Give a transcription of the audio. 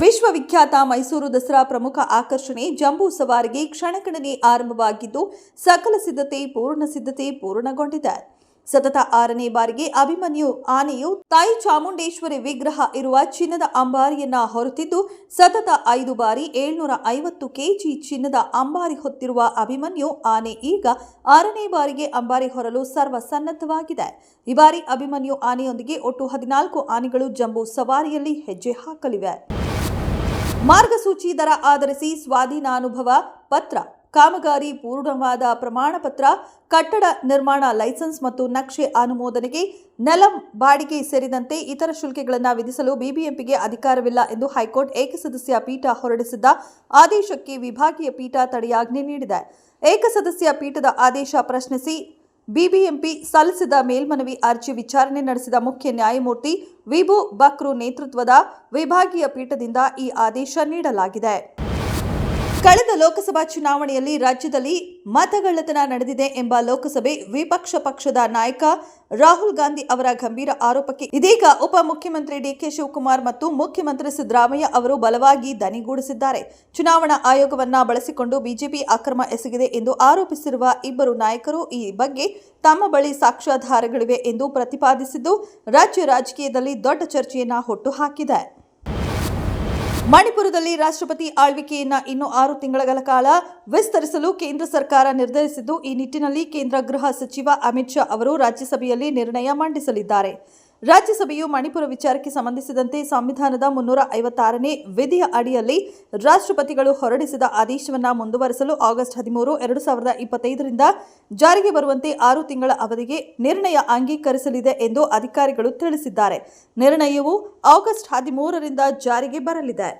ವಿಶ್ವವಿಖ್ಯಾತ ಮೈಸೂರು ದಸರಾ ಪ್ರಮುಖ ಆಕರ್ಷಣೆ ಜಂಬೂ ಸವಾರಿಗೆ ಕ್ಷಣಗಣನೆ ಆರಂಭವಾಗಿದ್ದು ಸಕಲ ಸಿದ್ಧತೆ ಪೂರ್ಣಗೊಂಡಿದೆ. ಸತತ 6ನೇ ಬಾರಿಗೆ ಅಭಿಮನ್ಯು ಆನೆಯು ತಾಯಿ ಚಾಮುಂಡೇಶ್ವರಿ ವಿಗ್ರಹ ಇರುವ ಚಿನ್ನದ ಅಂಬಾರಿಯನ್ನ ಹೊರತಿದ್ದು ಸತತ 5 ಬಾರಿ 750 ಕೆಜಿ ಚಿನ್ನದ ಅಂಬಾರಿ ಹೊತ್ತಿರುವ ಅಭಿಮನ್ಯು ಆನೆ ಈಗ 6ನೇ ಬಾರಿಗೆ ಅಂಬಾರಿ ಹೊರಲು ಸರ್ವಸನ್ನದ್ಧವಾಗಿದೆ. ಈ ಬಾರಿ ಅಭಿಮನ್ಯು ಆನೆಯೊಂದಿಗೆ ಒಟ್ಟು 14 ಆನೆಗಳು ಜಂಬೂ ಸವಾರಿಯಲ್ಲಿ ಹೆಜ್ಜೆ ಹಾಕಲಿವೆ. ಮಾರ್ಗಸೂಚಿ ದರ ಆಧರಿಸಿ ಸ್ವಾಧೀನಾನುಭವ ಪತ್ರ, ಕಾಮಗಾರಿ ಪೂರ್ಣವಾದ ಪ್ರಮಾಣ ಪತ್ರ, ಕಟ್ಟಡ ನಿರ್ಮಾಣ ಲೈಸೆನ್ಸ್ ಮತ್ತು ನಕ್ಷೆ ಅನುಮೋದನೆಗೆ ನೆಲ ಬಾಡಿಗೆ ಸೇರಿದಂತೆ ಇತರ ಶುಲ್ಕಗಳನ್ನು ವಿಧಿಸಲು ಬಿಬಿಎಂಪಿಗೆ ಅಧಿಕಾರವಿಲ್ಲ ಎಂದು ಹೈಕೋರ್ಟ್ ಏಕಸದಸ್ಯ ಪೀಠ ಹೊರಡಿಸಿದ್ದ ಆದೇಶಕ್ಕೆ ವಿಭಾಗೀಯ ಪೀಠ ತಡೆಯಾಜ್ಞೆ ನೀಡಿದೆ. ಏಕಸದಸ್ಯ ಪೀಠದ ಆದೇಶ ಪ್ರಶ್ನಿಸಿ ಬಿಬಿಎಂಪಿ ಸಲ್ಲಿಸಿದ ಮೇಲ್ಮನವಿ ಅರ್ಜಿ ವಿಚಾರಣೆ ನಡೆಸಿದ ಮುಖ್ಯ ನ್ಯಾಯಮೂರ್ತಿ ವಿಭು ಬಕ್ರು ನೇತೃತ್ವದ ವಿಭಾಗೀಯ ಪೀಠದಿಂದ ಈ ಆದೇಶ ನೀಡಲಾಗಿದೆ. ಕಳೆದ ಲೋಕಸಭಾ ಚುನಾವಣೆಯಲ್ಲಿ ರಾಜ್ಯದಲ್ಲಿ ಮತಗಳ್ಳತನ ನಡೆದಿದೆ ಎಂಬ ಲೋಕಸಭೆ ವಿಪಕ್ಷ ಪಕ್ಷದ ನಾಯಕ ರಾಹುಲ್ ಗಾಂಧಿ ಅವರ ಗಂಭೀರ ಆರೋಪಕ್ಕೆ ಇದೀಗ ಉಪಮುಖ್ಯಮಂತ್ರಿ ಡಿಕೆ ಶಿವಕುಮಾರ್ ಮತ್ತು ಮುಖ್ಯಮಂತ್ರಿ ಸಿದ್ದರಾಮಯ್ಯ ಅವರು ಬಲವಾಗಿ ದನಿಗೂಡಿಸಿದ್ದಾರೆ. ಚುನಾವಣಾ ಆಯೋಗವನ್ನ ಬಳಸಿಕೊಂಡು ಬಿಜೆಪಿ ಅಕ್ರಮ ಎಸಗಿದೆ ಎಂದು ಆರೋಪಿಸಿರುವ ಇಬ್ಬರು ನಾಯಕರು ಈ ಬಗ್ಗೆ ತಮ್ಮ ಬಳಿ ಸಾಕ್ಷ್ಯಾಧಾರಗಳಿವೆ ಎಂದು ಪ್ರತಿಪಾದಿಸಿದ್ದು ರಾಜ್ಯ ರಾಜಕೀಯದಲ್ಲಿ ದೊಡ್ಡ ಚರ್ಚೆಯನ್ನ ಹುಟ್ಟುಹಾಕಿದೆ. ಮಣಿಪುರದಲ್ಲಿ ರಾಷ್ಟ್ರಪತಿ ಆಳ್ವಿಕೆಯನ್ನ ಇನ್ನೂ 6 ತಿಂಗಳ ಕಾಲ ವಿಸ್ತರಿಸಲು ಕೇಂದ್ರ ಸರ್ಕಾರ ನಿರ್ಧರಿಸಿದ್ದು, ಈ ನಿಟ್ಟಿನಲ್ಲಿ ಕೇಂದ್ರ ಗೃಹ ಸಚಿವ ಅಮಿತ್ ಶಾ ಅವರು ರಾಜ್ಯಸಭೆಯಲ್ಲಿ ನಿರ್ಣಯ ಮಂಡಿಸಲಿದ್ದಾರೆ. ರಾಜ್ಯಸಭೆಯು ಮಣಿಪುರ ವಿಚಾರಕ್ಕೆ ಸಂಬಂಧಿಸಿದಂತೆ ಸಂವಿಧಾನದ 356ನೇ ವಿಧಿಯ ಅಡಿಯಲ್ಲಿ ರಾಷ್ಟ್ರಪತಿಗಳು ಹೊರಡಿಸಿದ ಆದೇಶವನ್ನು ಮುಂದುವರೆಸಲು ಆಗಸ್ಟ್ 13, 2025ರಿಂದ ಜಾರಿಗೆ ಬರುವಂತೆ 6 ತಿಂಗಳ ಅವಧಿಗೆ ನಿರ್ಣಯ ಅಂಗೀಕರಿಸಲಿದೆ ಎಂದು ಅಧಿಕಾರಿಗಳು ತಿಳಿಸಿದ್ದಾರೆ. ನಿರ್ಣಯವು ಆಗಸ್ಟ್ 13ರಿಂದ ಜಾರಿಗೆ ಬರಲಿದೆ.